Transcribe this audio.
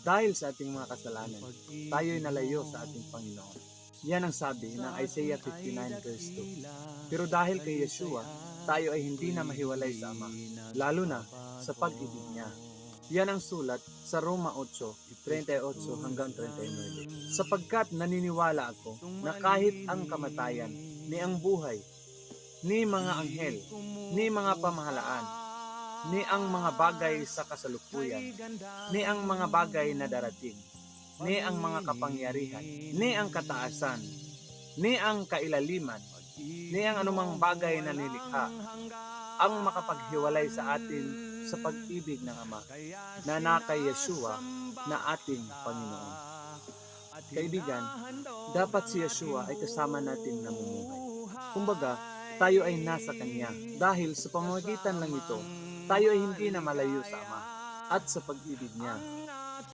Dahil sa ating mga kasalanan, tayo'y nalayo sa ating Panginoon. Yan ang sabi ng Isaiah 59 verse 2. Pero dahil kay Yeshua, tayo ay hindi na mahiwalay sa Ama, lalo na sa pag-ibig niya. Yan ang sulat sa Roma 8:38 hanggang 39. Sapagkat naniniwala ako na kahit ang kamatayan, ni ang buhay, ni mga anghel, ni mga pamahalaan, ni ang mga bagay sa kasalukuyan, ni ang mga bagay na darating, ni ang mga kapangyarihan, ni ang kataasan, ni ang kailaliman, ni ang anumang bagay na nilikha, ang makapaghiwalay sa atin sa pag-ibig ng Ama na kay Yeshua na ating Panginoon. Kaibigan, dapat si Yeshua ay kasama natin namumuhay. Kumbaga, tayo ay nasa Kanya dahil sa pamamagitan lang ito, tayo ay hindi na malayo sa Ama at sa pag-ibig niya.